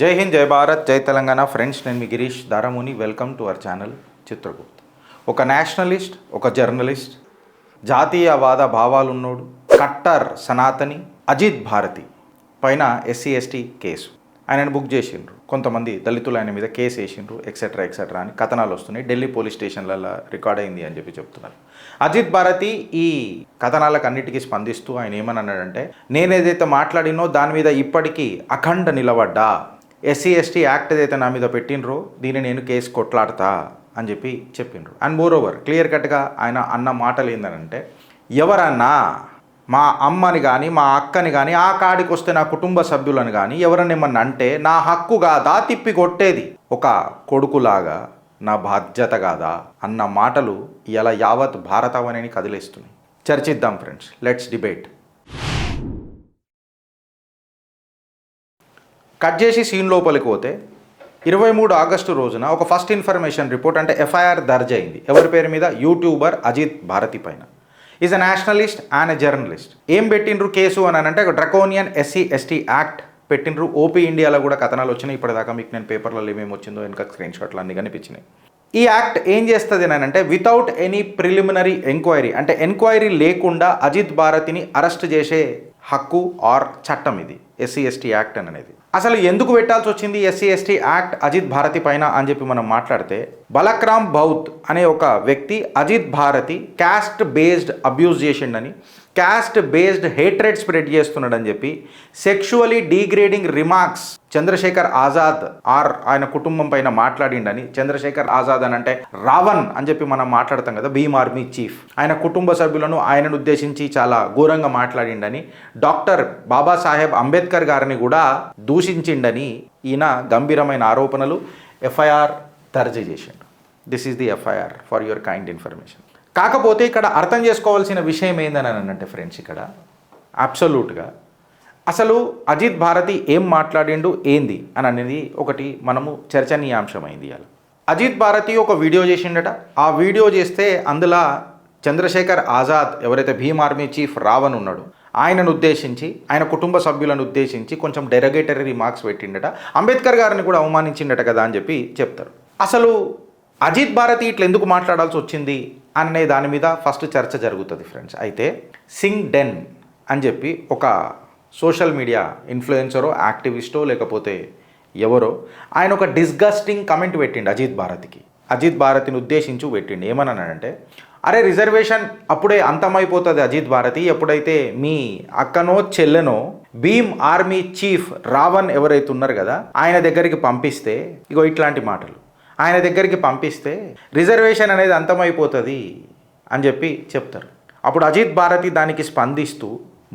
జై హింద్, జై భారత్, జై తెలంగాణ. ఫ్రెండ్స్, నేను మీ Girish Daramuni. Welcome to our channel Chitragupt. ఒక నేషనలిస్ట్, ఒక జర్నలిస్ట్, జాతీయవాద భావాలున్నోడు, కట్టర్ సనాతని అజిత్ భారతి పైన ఎస్సీ/ఎస్టీ కేసు. ఆయనను బుక్ చేసిండ్రు. కొంతమంది దళితులు ఆయన మీద కేసు వేసిండ్రు, ఎక్సెట్రా ఎక్సెట్రా అని కథనాలు వస్తున్నాయి. ఢిల్లీ పోలీస్ స్టేషన్లలో రికార్డ్ అయింది అని చెప్తున్నారు. అజిత్ భారతి ఈ కథనాలకు అన్నిటికీ స్పందిస్తూ ఆయన ఏమని అన్నాడంటే, నేనేదైతే మాట్లాడినో దాని మీద ఇప్పటికీ అఖండ నిలబడ్డా. ఎస్సీ/ఎస్టీ యాక్ట్ ఏదైతే నా మీద పెట్టినరో దీన్ని నేను కేసు కొట్లాడతా అని చెప్పిండ్రు. అండ్ మోర్ ఓవర్ క్లియర్ కట్గా ఆయన అన్న మాటలు ఏంటంటే, ఎవరన్నా మా అమ్మని కానీ మా అక్కని కానీ ఆ కాడికి వస్తే నా కుటుంబ సభ్యులను కానీ ఎవరన్నా ఏమన్నా అంటే నా హక్కు కాదా తిప్పి కొట్టేది, ఒక కొడుకులాగా నా బాధ్యత కాదా అన్న మాటలు ఇలా యావత్ భారతావనిని కదిలేస్తున్నాయి. చర్చిద్దాం ఫ్రెండ్స్, లెట్స్ డిబేట్. కట్ చేసి సీన్ లోపలికి పోతే 23 ఆగస్టు రోజున ఒక ఫస్ట్ ఇన్ఫర్మేషన్ రిపోర్ట్ అంటే ఎఫ్ఐఆర్ దర్జ్ అయింది. ఎవరి పేరు మీద? యూట్యూబర్ అజిత్ భారతి పైన. Is a Nationalist and a journalist. ఏం పెట్టిండ్రు కేసు అని అంటే, ఒక డ్రకోనియన్ ఎస్సీ/ఎస్టీ యాక్ట్ పెట్టిండ్రు. ఓపీ ఇండియాలో కూడా కథనాలు వచ్చినాయి. ఇప్పటిదాకా మీకు నేను పేపర్లలో ఏమేమి వచ్చిందో వెనక స్క్రీన్ షాట్లు అన్నీ కనిపించినాయి. ఈ యాక్ట్ ఏం చేస్తుంది అని అంటే, వితౌట్ ఎనీ ప్రిలిమినరీ ఎంక్వైరీ, అంటే ఎంక్వైరీ లేకుండా అజిత్ భారతిని అరెస్ట్ చేసే హక్కు ఆర్ చట్టం ఇది ఎస్సీ/ఎస్టీ యాక్ట్ అనేది. అసలు ఎందుకు పెట్టాల్సి వచ్చింది ఎస్సీ/ఎస్టీ యాక్ట్ అజిత్ భారతి పైన అని మనం మాట్లాడితే, బలక్రామ్ బౌత్ అనే ఒక వ్యక్తి Ajit Bharati caste based abuse చేసిండని, క్యాస్ట్ బేస్డ్ హేట్రెడ్ స్ప్రెడ్ చేస్తున్నాడని చెప్పి sexually degrading remarks Chandrashekhar Azad or ఆయన కుటుంబం పైన మాట్లాడిండని. చంద్రశేఖర్ ఆజాద్ అని అంటే రావణ్ అని మనం మాట్లాడతాం కదా, భీమ్ ఆర్మీ చీఫ్. ఆయన కుటుంబ సభ్యులను ఆయనను ఉద్దేశించి చాలా ఘోరంగా మాట్లాడిండని, డాక్టర్ బాబాసాహెబ్ అంబేద్కర్ గారిని కూడా దూషించిండని ఈయన గంభీరమైన ఆరోపణలు ఎఫ్ఐఆర్ దర్జ్ చేసిండు. This is the FIR for your kind information. కాకపోతే ఇక్కడ అర్థం చేసుకోవాల్సిన విషయం ఏందని అంటే ఫ్రెండ్స్, ఇక్కడ అబ్సల్యూట్గా అసలు అజిత్ భారతి ఏం మాట్లాడిండు ఏంది అని అనేది ఒకటి మనము చర్చనీయాంశమైంది. ఇవాళ అజిత్ భారతి ఒక వీడియో చేసిండట. ఆ వీడియో చేస్తే అందులో చంద్రశేఖర్ ఆజాద్ ఎవరైతే భీమ్ ఆర్మీ చీఫ్ రావణ్ ఉన్నాడు ఆయనను ఉద్దేశించి, ఆయన కుటుంబ సభ్యులను ఉద్దేశించి కొంచెం డెరగేటరీ రిమార్క్స్ పెట్టిండట. అంబేద్కర్ గారిని కూడా అవమానించిండట కదా అని చెప్తారు. అసలు అజిత్ భారతి ఇట్లా ఎందుకు మాట్లాడాల్సి వచ్చింది అనే దాని మీద ఫస్ట్ చర్చ జరుగుతుంది ఫ్రెండ్స్. అయితే సింగ్ డెన్ అని ఒక సోషల్ మీడియా ఇన్ఫ్లుయెన్సరో యాక్టివిస్టో లేకపోతే ఎవరో ఆయన ఒక డిస్గస్టింగ్ కమెంట్ పెట్టిండు అజిత్ భారతికి. అజిత్ భారతిని ఉద్దేశించి పెట్టిండు. ఏమన్నానంటే, అరే రిజర్వేషన్ అప్పుడే అంతమైపోతుంది అజిత్ భారతి, ఎప్పుడైతే మీ అక్కనో చెల్లెనో భీమ్ ఆర్మీ చీఫ్ రావణ్ ఎవరైతే ఉన్నారు కదా ఆయన దగ్గరికి పంపిస్తే, ఇగో ఇట్లాంటి మాటలు ఆయన దగ్గరికి పంపిస్తే రిజర్వేషన్ అనేది అంతమైపోతుంది అని చెప్తారు. అప్పుడు అజిత్ భారతి దానికి స్పందిస్తూ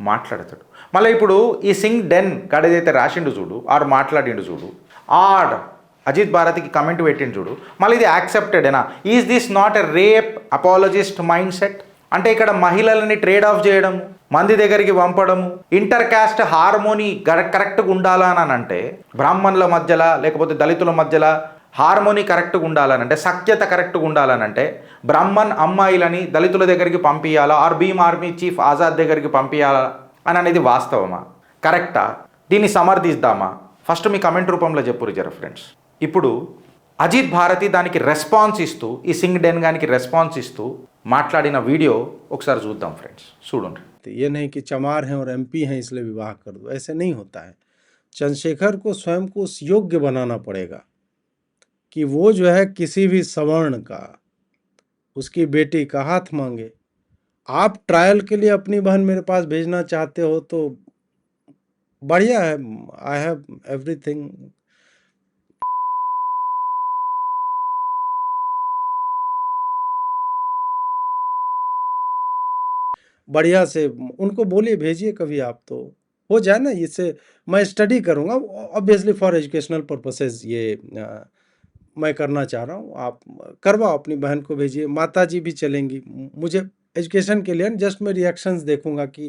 మాట్లాడతాడు. మళ్ళీ ఇప్పుడు ఈ సింగ్ డెన్ గడేదైతే రాసిండు చూడు ఆడు మాట్లాడిండు చూడు, ఆడ్ అజిత్ భారతికి కమెంట్ పెట్టిండు చూడు, మళ్ళీ ఇది యాక్సెప్టెడేనా? Is this not a rape apologist mindset? అంటే ఇక్కడ మహిళలని ట్రేడ్ ఆఫ్ చేయడము, మంది దగ్గరికి పంపడము, ఇంటర్ క్యాస్ట్ హార్మోనీ కరెక్ట్గా ఉండాలా అని అంటే, బ్రాహ్మణుల మధ్యలో లేకపోతే దళితుల మధ్యలో హార్మోనీ కరెక్ట్గా ఉండాలనంటే, సఖ్యత కరెక్ట్గా ఉండాలనంటే బ్రాహ్మణ్ అమ్మాయిలని దళితుల దగ్గరికి పంపించాలా or Bhim army chief Azad దగ్గరికి పంపించాలా అని అనేది వాస్తవమా? కరెక్టా? దీన్ని సమర్థిద్దామా? ఫస్ట్ మీ కమెంట్ రూపంలో చెప్పురు జర ఫ్రెండ్స్. ఇప్పుడు అజిత్ భారతి దానికి రెస్పాన్స్ ఇస్తూ, ఈ సింగ్ డెన్ గానికి రెస్పాన్స్ ఇస్తూ మాట్లాడిన వీడియో ఒకసారి చూద్దాం ఫ్రెండ్స్. చూడండి. ये नहीं कि चमार हैं और एमपी हैं इसलिए विवाह कर दो, ऐसे नहीं होता है. चंद्रशेखर को स्वयं को उस योग्य बनाना पड़ेगा कि वो जो है किसी भी सवर्ण का उसकी बेटी का हाथ मांगे. आप ट्रायल के लिए अपनी बहन मेरे पास भेजना चाहते हो तो बढ़िया है, आई हैव एवरीथिंग. बढ़िया से उनको बोलिए, भेजिए कभी आप, तो हो जाए ना. इससे मैं स्टडी करूँगा ऑब्वियसली फॉर एजुकेशनल पर्पसेस. ये मैं करना चाह रहा हूँ. आप करवाओ, अपनी बहन को भेजिए. माता जी भी चलेंगी. मुझे एजुकेशन के लिए जस्ट मैं रिएक्शंस देखूंगा कि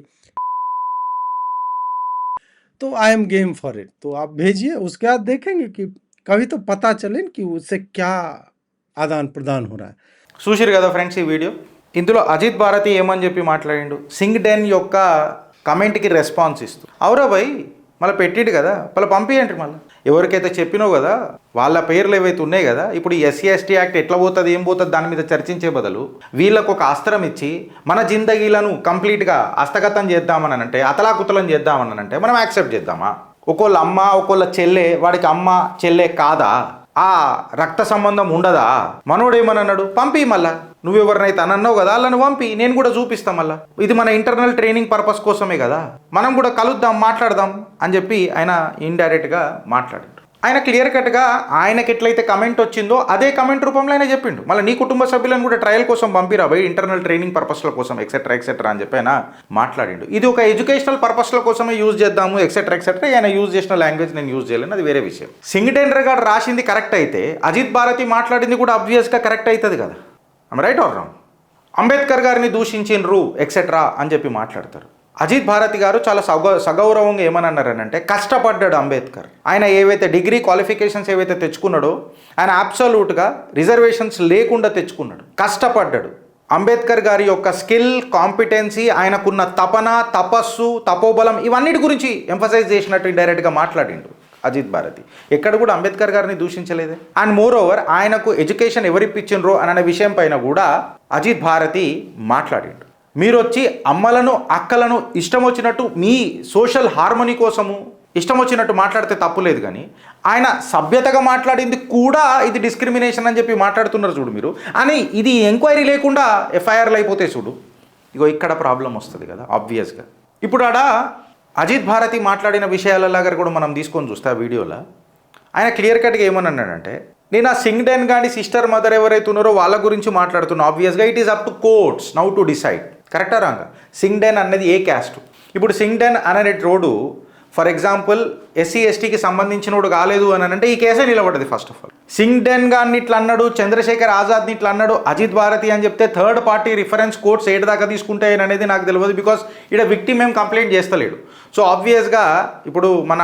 तो I am game for it. तो आप भेजिए, उसके बाद देखेंगे कि कभी तो पता चले कि उससे क्या आदान प्रदान हो रहा है. చూసిరు కదా ఫ్రెండ్స్ ఈ వీడియో. ఇందులో అజిత్ భారతి ఏమని మాట్లాడిండు, సింగ్ డెన్ యొక్క కమెంట్కి రెస్పాన్స్ ఇస్తూ, అవురా భయ్ మళ్ళీ పెట్టిడు కదా మళ్ళీ పంపించండి. మళ్ళీ ఎవరికైతే చెప్పినావు కదా వాళ్ళ పేర్లు ఏవైతే ఉన్నాయి కదా, ఇప్పుడు ఈ ఎస్సీ ఎస్టీ యాక్ట్ ఎట్లా పోతుంది ఏం పోతుంది దాని మీద చర్చించే బదులు వీళ్ళకు ఒక అస్త్రం ఇచ్చి మన జిందగీలను కంప్లీట్గా హస్తగతం చేద్దామని అంటే, అతలాకుతలం చేద్దామని అంటే మనం యాక్సెప్ట్ చేద్దామా? ఒకళ్ళ అమ్మ ఒకళ్ళ చెల్లె వాడికి అమ్మ చెల్లె కాదా? ఆ రక్త సంబంధం ఉండదా? మనోడేమన్నాడు, పంపి మళ్ళా నువ్వెవరినైతే అనన్నావు కదా వాళ్ళని పంపి, నేను కూడా చూపిస్తాం మళ్ళా. ఇది మన ఇంటర్నల్ ట్రైనింగ్ పర్పస్ కోసమే కదా, మనం కూడా కలుద్దాం మాట్లాడదాం అని చెప్పి ఆయన ఇండైరెక్ట్గా మాట్లాడాడు. ఆయన క్లియర్ కట్గా ఆయనకి ఎట్లయితే కమెంట్ వచ్చిందో అదే కమెంట్ రూపంలో ఆయన చెప్పిండు. మళ్ళీ నీ కుటుంబ సభ్యులను కూడా ట్రయల్ కోసం పంపిరా బై, ఇంటర్నల్ ట్రైనింగ్ పర్పస్ల కోసం ఎక్సెట్రా ఎక్సెట్రా అని చెప్పి ఆయన మాట్లాడిండు. ఇది ఒక ఎడ్యుకేషనల్ పర్పస్ల కోసమే యూజ్ చేద్దాము ఎక్సెట్రా ఎక్సెట్రా. ఆయన యూజ్ చేసిన లాంగ్వేజ్ నేను యూజ్ చేయలేను, అది వేరే విషయం. సింగటేంద్ర గారు రాసింది కరెక్ట్ అయితే అజిత్ భారతి మాట్లాడింది కూడా అబ్వియస్గా కరెక్ట్ అవుతుంది కదా. Right are wrong? అంబేద్కర్ గారిని దూషించిండ్రు ఎక్సెట్రా అని చెప్పి మాట్లాడతారు. అజిత్ భారతి గారు చాలా సగౌరవంగా ఏమన్నారనంటే, కష్టపడ్డాడు అంబేద్కర్. ఆయన ఏవైతే డిగ్రీ క్వాలిఫికేషన్స్ ఏవైతే తెచ్చుకున్నాడో ఆయన అబ్సల్యూట్గా రిజర్వేషన్స్ లేకుండా తెచ్చుకున్నాడు, కష్టపడ్డాడు. అంబేద్కర్ గారి యొక్క స్కిల్, కాంపిటెన్సీ, ఆయనకున్న తపన, తపస్సు, తపోబలం ఇవన్నిటి గురించి ఎంఫసైజ్ చేసినట్టు ఇండైరెక్ట్గా మాట్లాడిండు అజిత్ భారతి. ఎక్కడ కూడా అంబేద్కర్ గారిని దూషించలేదే. అండ్ మోర్ ఓవర్ ఆయనకు ఎడ్యుకేషన్ ఎవరిప్పించిండ్రో అనే విషయం పైన కూడా అజిత్ భారతి మాట్లాడిండు. మీరు వచ్చి అమ్మలను అక్కలను ఇష్టం వచ్చినట్టు మీ సోషల్ హార్మోనీ కోసము ఇష్టం వచ్చినట్టు మాట్లాడితే తప్పులేదు, కానీ ఆయన సభ్యతగా మాట్లాడింది కూడా ఇది డిస్క్రిమినేషన్ అని చెప్పి మాట్లాడుతున్నారు చూడు మీరు అని. ఇది ఎంక్వైరీ లేకుండా ఎఫ్ఐఆర్లు అయిపోతే చూడు, ఇగో ఇక్కడ ప్రాబ్లం వస్తుంది కదా ఆబ్వియస్గా. ఇప్పుడు ఆడ అజిత్ భారతి మాట్లాడిన విషయాలలాగా కూడా మనం తీసుకొని చూస్తే ఆ వీడియోలో ఆయన క్లియర్ కట్గా ఏమన్నాడంటే, నేను ఆ సింగ్డెన్ కానీ సిస్టర్ మదర్ ఎవరైతే ఉన్నారో వాళ్ళ గురించి మాట్లాడుతున్నా. ఆబ్వియస్గా it is up to courts now to decide. కరెక్టా రాంగా? సింగ్డెన్ అనేది ఏ క్యాస్ట్? ఇప్పుడు సింగ్డెన్ అనే రోడ్డు ఫర్ ఎగ్జాంపుల్ ఎస్సీ ఎస్టీకి సంబంధించినోడు కాలేదు అని అంటే ఈ కేసే నిలబడ్డది. ఫస్ట్ ఆఫ్ ఆల్ సింగ్డెన్ గారిని ఇట్లా అన్నాడు, చంద్రశేఖర్ ఆజాద్ని ఇట్లా అన్నాడు, అజిత్ భారతి అని చెప్తే థర్డ్ పార్టీ రిఫరెన్స్ కోర్ట్స్ ఏడు దాకా తీసుకుంటాయని అనేది నాకు తెలియదు. బికాస్ ఇక్కడ విక్టిమ్ ఏం కంప్లైంట్ చేస్తలేడు. సో ఆబ్వియస్గా ఇప్పుడు మన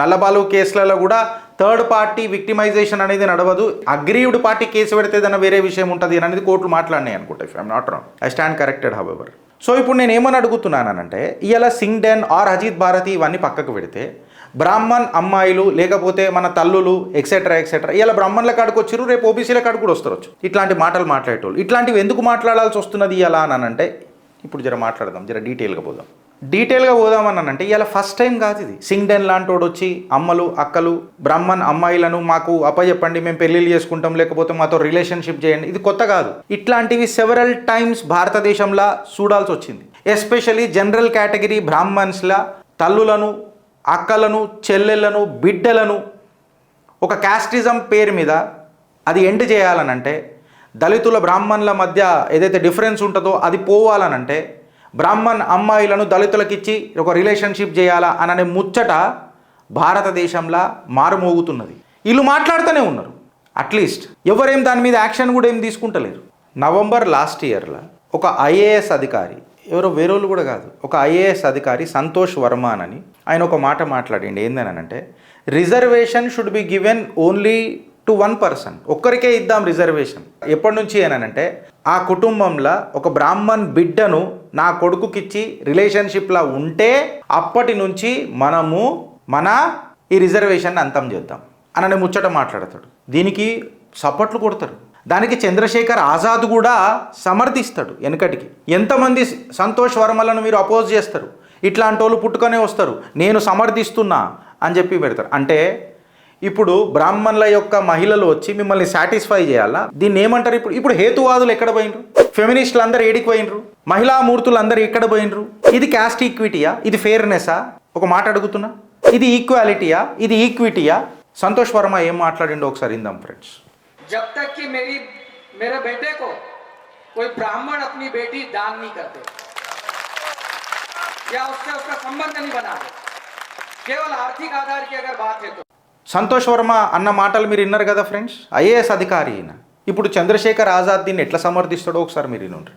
నల్లబాలు కేసులలో కూడా థర్డ్ పార్టీ విక్టిమైజేషన్ అనేది నడవదు. అగ్రీవ్డ్ పార్టీ కేసు పెడితే ఏదైనా వేరే విషయం ఉంటుంది అనేది కోర్టులు మాట్లాడినాయి అనుకుంటా. If I'm not wrong, I stand corrected however. So ఇప్పుడు నేను ఏమని అడుగుతున్నానంటే, ఇలా సింగ్డెన్ ఆర్ అజిత్ భారతి ఇవన్నీ పక్కకు పెడితే బ్రాహ్మణ్ అమ్మాయిలు లేకపోతే మన తల్లులు ఎక్సెట్రా ఎక్సెట్రా ఇలా బ్రాహ్మణుల కాడికి వచ్చారు, రేపు ఓబీసీల కాడికి కూడా వస్తారు. ఇట్లాంటి మాటలు మాట్లాడేటోళ్ళు ఇట్లాంటివి ఎందుకు మాట్లాడాల్సి వస్తున్నది ఇలా అని అంటే, ఇప్పుడు జర మాట్లాడదాం, జర డీటెయిల్గా పోదామన్నానంటే ఇలా ఫస్ట్ టైం కాదు ఇది. సింగ్డెన్ లాంటోడు వచ్చి అమ్మలు అక్కలు బ్రాహ్మణ్ అమ్మాయిలను మాకు అప్పచెప్పండి, మేము పెళ్ళిళ్ళు చేసుకుంటాం, లేకపోతే మాతో రిలేషన్షిప్ చేయండి, ఇది కొత్త కాదు. ఇట్లాంటివి సెవెరల్ టైమ్స్ భారతదేశంలో చూడాల్సి వచ్చింది. ఎస్పెషలీ జనరల్ కేటగిరీ బ్రాహ్మణ్స్ల తల్లులను అక్కలను చెల్లెళ్లను బిడ్డలను ఒక క్యాస్టిజం పేరు మీద అది ఎండ్ చేయాలనంటే, దళితుల బ్రాహ్మణుల మధ్య ఏదైతే డిఫరెన్స్ ఉంటుందో అది పోవాలనంటే, బ్రాహ్మణ్ అమ్మాయిలను దళితులకిచ్చి ఒక రిలేషన్షిప్ చేయాలా అనే ముచ్చట భారతదేశంలో మారుమోగుతున్నది. వీళ్ళు మాట్లాడుతూనే ఉన్నారు, అట్లీస్ట్ ఎవరేం దాని మీద యాక్షన్ కూడా ఏం తీసుకుంటలేరు. నవంబర్ లాస్ట్ ఇయర్లో ఒక ఐఏఎస్ అధికారి, ఎవరో వేరేళ్ళు కూడా కాదు, ఒక ఐఏఎస్ అధికారి సంతోష్ వర్మ అని ఆయన ఒక మాట మాట్లాడిండి. ఏందనంటే, reservation should be given only to 1 person, ఒక్కరికే ఇద్దాం రిజర్వేషన్. ఎప్పటి నుంచి ఏనంటే, ఆ కుటుంబంలో ఒక బ్రాహ్మణ్ బిడ్డను నా కొడుకుకిచ్చి రిలేషన్షిప్లో ఉంటే అప్పటి నుంచి మనము మన ఈ రిజర్వేషన్ అంతం చేద్దాం అనని ముచ్చట మాట్లాడతాడు. దీనికి సపోర్ట్లు కొడతారు. దానికి చంద్రశేఖర్ ఆజాద్ కూడా సమర్థిస్తాడు. వెనకటికి ఎంతమంది సంతోష్ వర్మలను మీరు అపోజ్ చేస్తారు, ఇట్లాంటి వాళ్ళు పుట్టుకనే వస్తారు, నేను సమర్థిస్తున్నా అని చెప్పి పెడతారు. అంటే ఇప్పుడు బ్రాహ్మణుల యొక్క మహిళలు వచ్చి మిమ్మల్ని సాటిస్ఫై చేయాలా? దీన్ని ఏమంటారు? ఇప్పుడు హేతువాదులు ఎక్కడ పోయినరు? ఫెమినిస్టులు అందరూ ఏడికి పోయినరు? మహిళా మూర్తులు అందరూ ఎక్కడ పోయినరు? ఇది క్యాస్ట్ ఈక్విటీయా? ఇది ఫెయిర్నెస్సా? ఒక మాట అడుగుతున్నా, ఇది ఈక్వాలిటీయా? ఇది ఈక్విటీయా? సంతోష్ వర్మ ఏం మాట్లాడిండో ఒకసారి ఇందాం ఫ్రెండ్స్. जब तक कि मेरे बेटे को कोई ब्राह्मण अपनी बेटी दान नहीं करते या उससे उसका संबंध नहीं बनाते, केवल आर्थिक आधार की अगर बात है तो. సంతోష్ వర్మ అన్న మాటలు మీరు విన్నారు కదా ఫ్రెండ్స్. ఐఏఎస్ అధికారి అయిన ఇప్పుడు చంద్రశేఖర్ ఆజాద్ దీన్ని ఎట్లా సమర్థిస్తాడో ఒకసారి మీరు వినండి.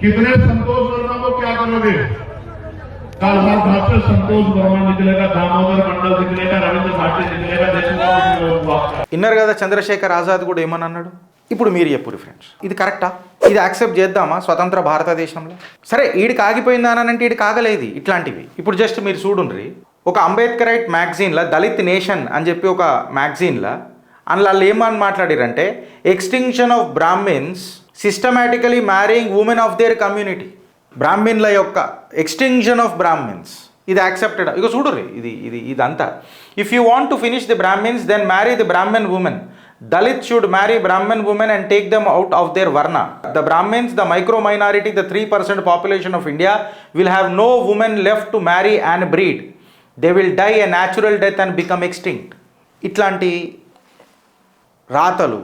कितने संतोष वर्मा को क्या करोगे? कल हर बात से संतोष वर्मा निकलेगा, दामोदर मंडल निकलेगा, रविंद्र भाटी निकलेगा, देशमुख. విన్నారు కదా చంద్రశేఖర్ ఆజాద్ కూడా ఏమని అన్నాడు. ఇప్పుడు మీరు చెప్పురు ఫ్రెండ్స్, ఇది కరెక్టా? ఇది యాక్సెప్ట్ చేద్దామా స్వతంత్ర భారతదేశంలో? సరే ఈడికి ఆగిపోయిందా అని అంటే ఈడికి ఆగలేదు ఇట్లాంటివి. ఇప్పుడు జస్ట్ మీరు చూడుండ్రి, ఒక అంబేద్కరైట్ మ్యాగజైన్లో దళిత్ నేషన్ అని చెప్పి ఒక మ్యాగజైన్లో అందులో ఏమని మాట్లాడారంటే extinction of Brahmins systematically marrying women of their community. బ్రాహ్మిన్ల యొక్క ఎక్స్టింక్షన్ ఆఫ్ బ్రాహ్మిన్స్ ఇది యాక్సెప్టెడ్. ఇక చూడుర్రి ఇదంతా. If you want to finish the Brahmins then marry the Brahmin women. Dalit should marry Brahmin women and take them out of their varna. The Brahmins, the micro minority, the 3% population of India, will have no women left to marry and breed. They will die a natural death and become extinct. ఇట్లాంటి రాతలు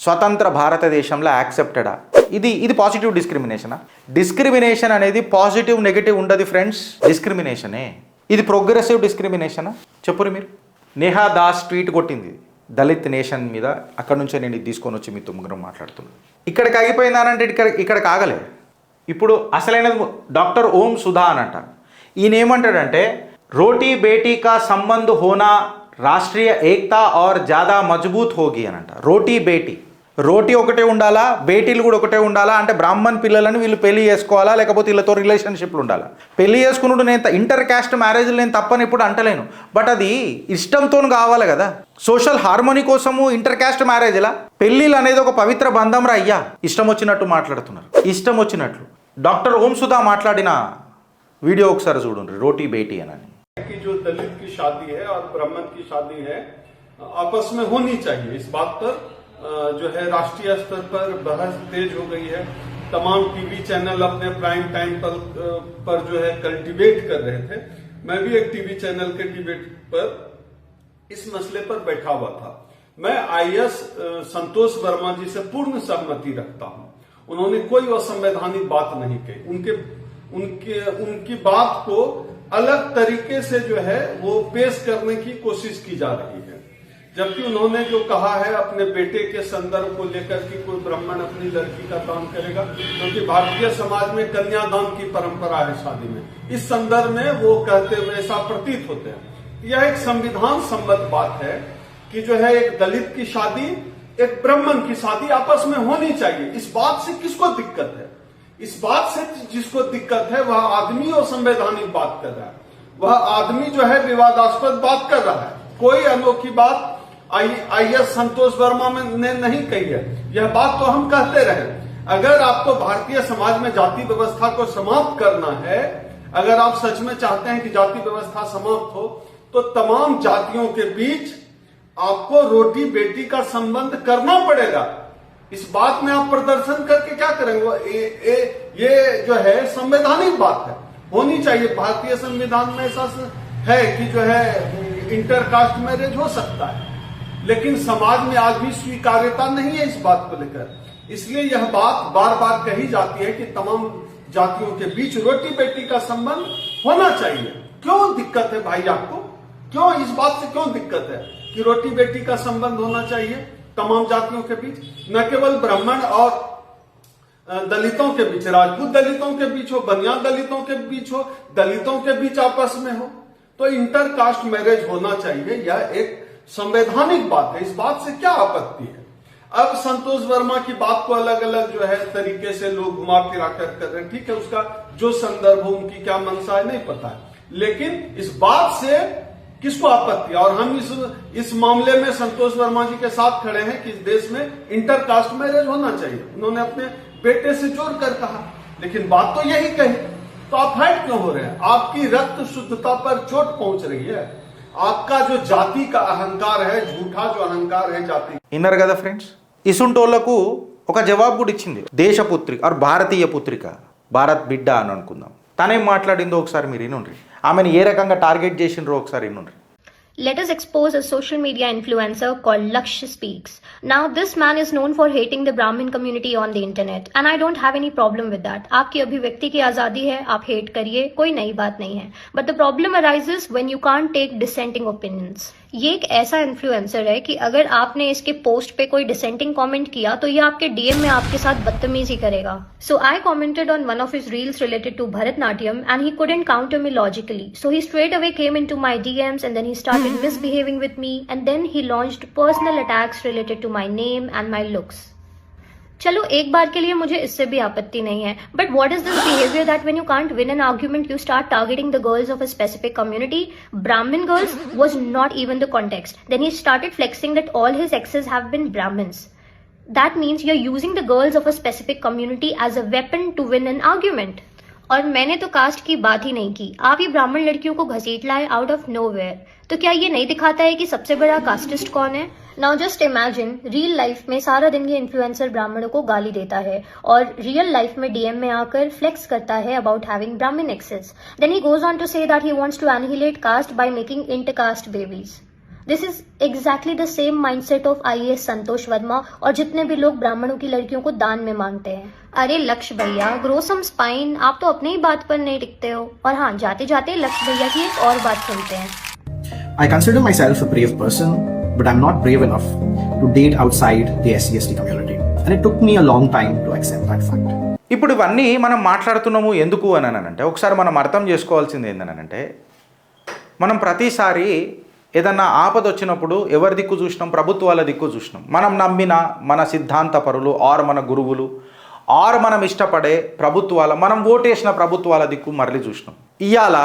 స్వతంత్ర భారతదేశంలో యాక్సెప్టెడా? ఇది positive డిస్క్రిమినేషనా? Discrimination అనేది positive negative ఉండదు friends, డిస్క్రిమినేషనే. ఇది progressive డిస్క్రిమినేషనా? చెప్పురు మీరు. Neha Das tweet కొట్టింది దళిత్ నేషన్ మీద. అక్కడ నుంచే నేను ఇది తీసుకొని వచ్చి మీతో ముగ్గురం మాట్లాడుతున్నాను. ఇక్కడికి ఆగిపోయిందానంటే ఇక్కడికి ఆగలే. ఇప్పుడు అసలైనది డాక్టర్ ఓం సుధా అని అంట. ఈయన ఏమంటాడంటే రోటీ బేటీ కా సంబంధ్ హోనా రాష్ట్రీయ ఏక్తా और ज़्यादा మజబూత్ హోగి అని అంట. రోటీ బేటీ, రోటీ ఒకటే ఉండాలా, బేటీలు కూడా ఒకటే ఉండాలా అంటే బ్రాహ్మణ్ పిల్లలని వీళ్ళు పెళ్లి చేసుకోవాలా, లేకపోతే వీళ్ళతో రిలేషన్షిప్లు ఉండాలా. పెళ్లి చేసుకున్నాడు నేను ఇంటర్ క్యాస్ట్ మ్యారేజ్లు నేను తప్పని ఇప్పుడు అంటలేను, బట్ అది ఇష్టంతో కావాలి కదా. సోషల్ హార్మోనీ కోసము ఇంటర్ క్యాస్ట్ మ్యారేజ్లా పెళ్ళిళ్ళు అనేది ఒక పవిత్ర బంధం రా అయ్యా. ఇష్టం వచ్చినట్టు మాట్లాడుతున్నారు, ఇష్టం వచ్చినట్లు. డాక్టర్ ఓం సుధా మాట్లాడిన వీడియో ఒకసారి చూడండి, రోటీ బేటీ అని. कि जो दलित की शादी है और ब्राह्मण की शादी है आपस में होनी चाहिए, इस बात पर जो है राष्ट्रीय स्तर पर बहस तेज हो गई है. तमाम टीवी चैनल अपने प्राइम टाइम पर जो है कल डिबेट कर रहे थे. मैं भी एक टीवी चैनल के डिबेट पर इस मसले पर बैठा हुआ था. मैं आईएएस संतोष वर्मा जी से पूर्ण सहमति रखता हूं. उन्होंने कोई असंवैधानिक बात नहीं कही. उनकी बात को अलग तरीके से जो है वो पेश करने की कोशिश की जा रही है. जबकि उन्होंने जो कहा है अपने बेटे के संदर्भ को लेकर कि कोई ब्राह्मण अपनी लड़की का दान करेगा, क्योंकि भारतीय समाज में कन्यादान की परंपरा है शादी में, इस संदर्भ में वो कहते हुए ऐसा प्रतीत होते हैं. यह एक संविधान सम्मत बात है कि जो है एक दलित की शादी एक ब्राह्मण की शादी आपस में होनी चाहिए. इस बात से किसको दिक्कत है? इस बात से जिसको दिक्कत है वह आदमी और संवैधानिक बात कर रहा है. वह आदमी जो है विवादास्पद बात कर रहा है. कोई अनोखी बात आईएएस संतोष वर्मा ने नहीं कही है. यह बात तो हम कहते रहे. अगर आपको भारतीय समाज में जाति व्यवस्था को समाप्त करना है, अगर आप सच में चाहते हैं कि जाति व्यवस्था समाप्त हो, तो तमाम जातियों के बीच आपको रोटी बेटी का संबंध करना पड़ेगा. इस बात में आप प्रदर्शन करके क्या करेंगे? ये जो है संवैधानिक बात है, होनी चाहिए. भारतीय संविधान में ऐसा है कि जो है इंटरकास्ट मैरिज हो सकता है, लेकिन समाज में आज भी स्वीकार्यता नहीं है इस बात को लेकर. इसलिए यह बात बार बार कही जाती है कि तमाम जातियों के बीच रोटी बेटी का संबंध होना चाहिए. क्यों दिक्कत है भाई आपको? क्यों इस बात से क्यों दिक्कत है कि रोटी बेटी का संबंध होना चाहिए तमाम जातियों के बीच? न केवल ब्राह्मण और दलितों के बीच, राजपूत दलितों के बीच हो, बनियान दलितों के बीच हो, दलितों के बीच आपस में हो, तो इंटरकास्ट मैरिज होना चाहिए. यह एक संवैधानिक बात है. इस बात से क्या आपत्ति है? अब संतोष वर्मा की बात को अलग अलग जो है तरीके से लोग घुमा फिरा कर रहे हैं. ठीक है, उसका जो संदर्भ हो, उनकी क्या मंशा है नहीं पता है, लेकिन इस बात से किसको आपत्ति? और हम इस मामले में संतोष वर्मा जी के साथ खड़े हैं कि इस देश में इंटरकास्ट मैरिज होना चाहिए. उन्होंने अपने बेटे से जोड़ कर कहा, लेकिन बात तो यही कही. तो आप हट क्यों हो रहे हैं? आपकी रक्त शुद्धता पर चोट पहुंच रही है. आपका जो जाति का अहंकार है, झूठा जो अहंकार है जाति. ఇన్నారు కదా ఫ్రెండ్స్, ఇసుంటోళ్లకు ఒక జవాబు కూడా ఇచ్చింది దేశపుత్రిక ఆర్ భారతీయ పుత్రిక, భారత్ బిడ్డ అని అనుకుందాం. తనేం మాట్లాడిందో ఒకసారి మీరు వినుండ్రి. ఆమెను ఏ రకంగా టార్గెట్ చేసిండ్రో ఒకసారి వినుండ్రి. Let us expose a social media influencer called Lakshya Speaks. Now, this man is known for hating the Brahmin community on the internet, and I don't have any problem with that. आपकी अभिव्यक्ति की आज़ादी है, आप hate करिए, कोई नई बात नहीं है. But the problem arises when you can't take dissenting opinions. ये एक ऐसा इन्फ्लुएंसर है कि अगर आपने इसके पोस्ट पे कोई डिसेंटिंग कमेंट किया तो ये आपके डीएम में आपके साथ बदतमीजी करेगा. So I commented on one of his reels related to Bharatnatyam and he couldn't counter me logically. So he straight away came into my DMs and then he started misbehaving with me and then he launched personal attacks related to my name and my looks. चलो एक बार के लिए मुझे इससे भी आपत्ति नहीं है, but what is this behaviour that when you can't win an argument you start targeting the girls of a specific community? Brahmin girls was not even the context. Then he started flexing that all his exes have been Brahmins. That means you're using the girls of a specific community as a weapon to win an argument. और मैंने तो cast की बात ही नहीं की, आप ये ब्राह्मण लड़कियों को घसीट लाए आउट ऑफ नोवेयर। तो क्या ये नहीं दिखाता है कि सबसे बड़ा कास्टिस्ट कौन है? Now just imagine, real life में सारा दिन ये इन्फ्लुएंसर ब्राह्मणों को गाली देता है और रियल लाइफ में डीएम में आकर फ्लेक्स करता है about having Brahmin access. Then he goes on to say that he wants to annihilate caste by making intercaste babies. This is exactly the same mindset of IAS Santosh Verma और जितने भी लोग ब्राह्मणों की लड़कियों को दान में मांगते हैं। अरे लक्ष्य भैया, ग्रो सम स्पाइन, आप तो अपनी ही बात पर नहीं टिकते हो। और हाँ, जाते जाते लक्ष्य भैया की एक और बात सुनते हैं। I consider myself a brave person, but I'm not brave enough to date outside the SC/ST community. And it took me a long time to accept that fact. ఇప్పుడు ఇవన్నీ మనం మాట్లాడుతున్నాము ఎందుకు అని అంటే, ఒకసారి మనం అర్థం చేసుకోవాల్సింది ఏంటనంటే, మనం ప్రతిసారి ఏదన్నా ఆపద వచ్చినప్పుడు ఎవరి దిక్కు చూసినాం? ప్రభుత్వాల దిక్కు చూసినాం. మనం నమ్మిన మన సిద్ధాంత పరులు ఆర్ మన గురువులు ఆర్ మనం ఇష్టపడే ప్రభుత్వాల, మనం ఓటేసిన ప్రభుత్వాల దిక్కు మరలి చూసినాం. ఇవాళ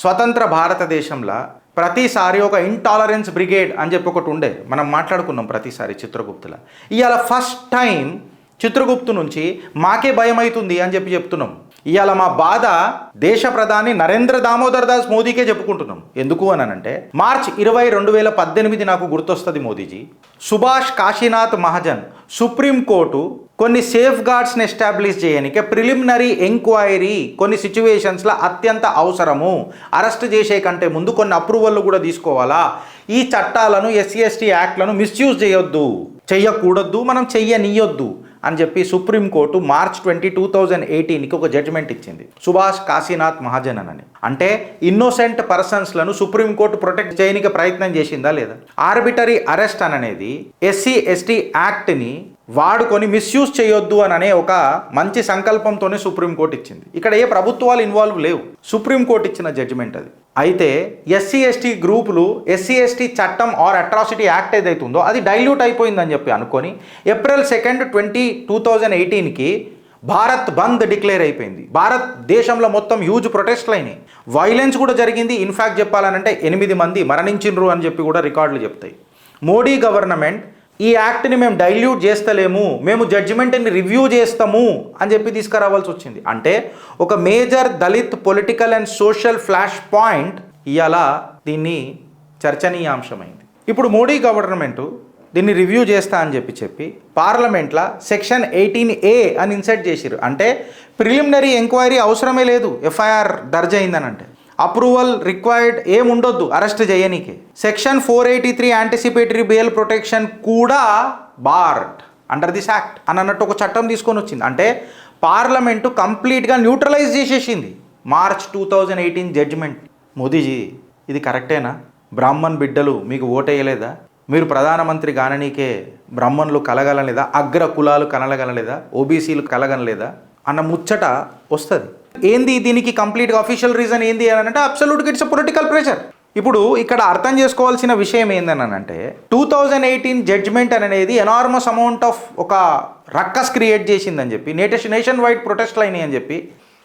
స్వతంత్ర భారతదేశంలో ప్రతిసారి ఒక ఇంటాలరెన్స్ బ్రిగేడ్ అని చెప్పి ఒకటి ఉండే, మనం మాట్లాడుకున్నాం ప్రతిసారి చిత్రగుప్తుల. ఇవాళ ఫస్ట్ టైం చిత్రగుప్తు నుంచి మాకే భయం అవుతుంది అని చెప్పి చెప్తున్నాం. ఇవాళ మా బాధ దేశ ప్రధాని నరేంద్ర దామోదర్ దాస్ మోదీకే చెప్పుకుంటున్నాం. ఎందుకు అని అంటే, మార్చ్ 20, 2018 నాకు గుర్తొస్తుంది మోదీజీ. సుభాష్ కాశీనాథ్ మహాజన్ సుప్రీంకోర్టు కొన్ని సేఫ్ గార్డ్స్ని ఎస్టాబ్లిష్ చేయడానికి ప్రిలిమినరీ ఎంక్వైరీ కొన్ని సిచ్యువేషన్స్లో అత్యంత అవసరము, అరెస్ట్ చేసే కంటే ముందు కొన్ని అప్రూవల్లు కూడా తీసుకోవాలా, ఈ చట్టాలను SC/ST యాక్ట్లను మిస్యూజ్ చేయకూడదు, మనం చెయ్యనీయొద్దు అని చెప్పి సుప్రీంకోర్టు మార్చ్ 20, 2018కి ఒక జడ్జిమెంట్ ఇచ్చింది. సుభాష్ కాశీనాథ్ మహాజన్ అని అంటే ఇన్నోసెంట్ పర్సన్స్లను సుప్రీంకోర్టు ప్రొటెక్ట్ చేయడానికి ప్రయత్నం చేసిందా లేదా? ఆర్బిటరీ అరెస్ట్ అనేది SC/ST యాక్ట్ని వాడుకొని మిస్యూజ్ చేయొద్దు అనే ఒక మంచి సంకల్పంతోనే సుప్రీంకోర్టు ఇచ్చింది. ఇక్కడ ఏ ప్రభుత్వాలు ఇన్వాల్వ్ లేవు, సుప్రీంకోర్టు ఇచ్చిన జడ్జిమెంట్ అది. అయితే SC/ST గ్రూపులు SC/ST చట్టం ఆర్ అట్రాసిటీ యాక్ట్ ఏదైతే ఉందో అది డైల్యూట్ అయిపోయిందని చెప్పి అనుకొని ఏప్రిల్ 2, 2018కి భారత్ బంద్ డిక్లేర్ అయిపోయింది. భారతదేశంలో మొత్తం హ్యూజ్ ప్రొటెస్ట్లు అయినాయి, వైలెన్స్ కూడా జరిగింది. ఇన్ఫ్యాక్ట్ చెప్పాలనంటే 8 మంది మరణించిండ్రు అని చెప్పి కూడా రికార్డులు చెప్తాయి. మోడీ గవర్నమెంట్ ఈ యాక్ట్ని మేము డైల్యూట్ చేస్తలేము, మేము జడ్జిమెంట్ని రివ్యూ చేస్తాము అని చెప్పి తీసుకురావాల్సి వచ్చింది. అంటే ఒక major Dalit political and social flash point ఇవాళ దీన్ని చర్చనీయాంశమైంది. ఇప్పుడు మోడీ గవర్నమెంటు దీన్ని రివ్యూ చేస్తా అని చెప్పి పార్లమెంట్లో సెక్షన్ 18A అని ఇన్సర్ట్ చేసిరు. అంటే ప్రిలిమినరీ ఎంక్వైరీ అవసరమే లేదు, FIR దర్జ్ అయిందని అంటే అప్రూవల్ రిక్వైర్డ్ ఏముండొద్దు అరెస్ట్ చేయనీకి. సెక్షన్ 483 యాంటిసిపేటరీ బెయిల్ ప్రొటెక్షన్ కూడా బార్డ్ అండర్ దిస్ యాక్ట్ అని అన్నట్టు ఒక చట్టం తీసుకొని వచ్చింది. అంటే పార్లమెంటు కంప్లీట్గా న్యూట్రలైజ్ చేసేసింది మార్చ్ 2018 జడ్జిమెంట్. మోదీజీ ఇది కరెక్టేనా? బ్రాహ్మణ్ బిడ్డలు మీకు ఓటేయలేదా? మీరు ప్రధానమంత్రి కాననీకే బ్రాహ్మణులు కలగలలేదా? అగ్ర కులాలు కలగలలేదా? OBCలు కలగనలేదా అన్న ముచ్చట వస్తుంది. ఏంది దీనికి కంప్లీట్గా అఫీషియల్ రీజన్ ఏంది అని అంటే అబ్సల్యూట్గా ఇట్స్ పొలిటికల్ ప్రెషర్. ఇప్పుడు ఇక్కడ అర్థం చేసుకోవాల్సిన విషయం ఏందని అంటే 2018 జడ్జ్మెంట్ అనేది ఎనార్మస్ అమౌంట్ ఆఫ్ ఒక రక్కస్ క్రియేట్ చేసిందని చెప్పి నేషన్ వైడ్ ప్రొటెస్ట్లు అయినాయి అని చెప్పి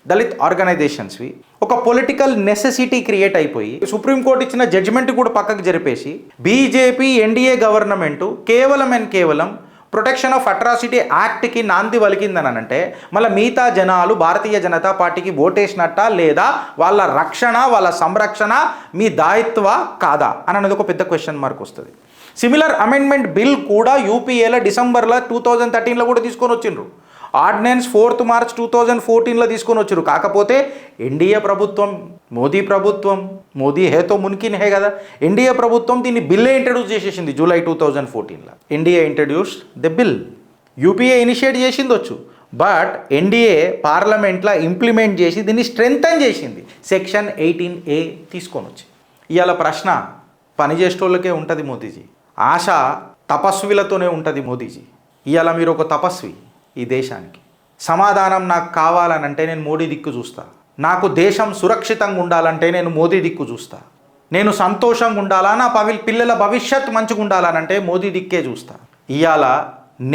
దళిత్ ఆర్గనైజేషన్స్వి ఒక పొలిటికల్ నెసెసిటీ క్రియేట్ అయిపోయి సుప్రీంకోర్టు ఇచ్చిన జడ్జిమెంట్ కూడా పక్కకు జరిపేసి బీజేపీ NDA గవర్నమెంటు కేవలం ప్రొటెక్షన్ ఆఫ్ అట్రాసిటీ యాక్ట్కి నాంది వలికిందని అంటే మళ్ళీ మిగతా జనాలు భారతీయ జనతా పార్టీకి ఓటేసినట్ట లేదా వాళ్ళ రక్షణ వాళ్ళ సంరక్షణ మీ దాయిత్వ కాదా అని అనేది ఒక పెద్ద క్వశ్చన్ మార్క్ వస్తుంది. సిమిలర్ అమెండ్మెంట్ బిల్ కూడా యూపీఏలో డిసెంబర్లో 2013లో కూడా తీసుకొని వచ్చిండ్రు. ఆర్డినెన్స్ 4 మార్చ్ 2014లో తీసుకొని వచ్చారు. కాకపోతే ఎన్డీఏ ప్రభుత్వం, మోదీ ప్రభుత్వం, మోదీ హేతో మున్కిన్ హే కదా, ఎన్డీఏ ప్రభుత్వం దీన్ని బిల్లే ఇంట్రడ్యూస్ చేసేసింది జూలై 2014లో. NDA introduce the bill, UPA initiate చేసిందొచ్చు, బట్ ఎన్డీఏ పార్లమెంట్లో ఇంప్లిమెంట్ చేసి దీన్ని స్ట్రెంగ్తన్ చేసింది. సెక్షన్ 18A తీసుకొని వచ్చి ఇవాళ ప్రశ్న పనిచేసేటోళ్ళకే ఉంటుంది మోదీజీ, ఆశ తపస్విలతోనే ఉంటుంది మోదీజీ. ఇవాళ మీరు ఒక తపస్వి ఈ దేశానికి. సమాధానం నాకు కావాలనంటే నేను మోడీ దిక్కు చూస్తా, నాకు దేశం సురక్షితంగా ఉండాలంటే నేను మోదీ దిక్కు చూస్తా, నేను సంతోషంగా ఉండాలా, నా పిల్లల భవిష్యత్ మంచిగా ఉండాలనంటే మోదీ దిక్కే చూస్తా. ఇవాళ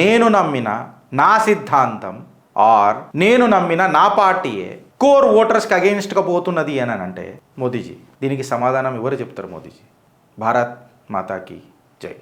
నేను నమ్మిన నా సిద్ధాంతం ఆర్ నేను నమ్మిన నా పార్టీయే కోర్ ఓటర్స్కి అగెయిన్స్ట్గా పోతున్నది అని అంటే మోదీజీ దీనికి సమాధానం ఎవరు చెప్తారు? మోదీజీ. భారత్ మాతాకి జై.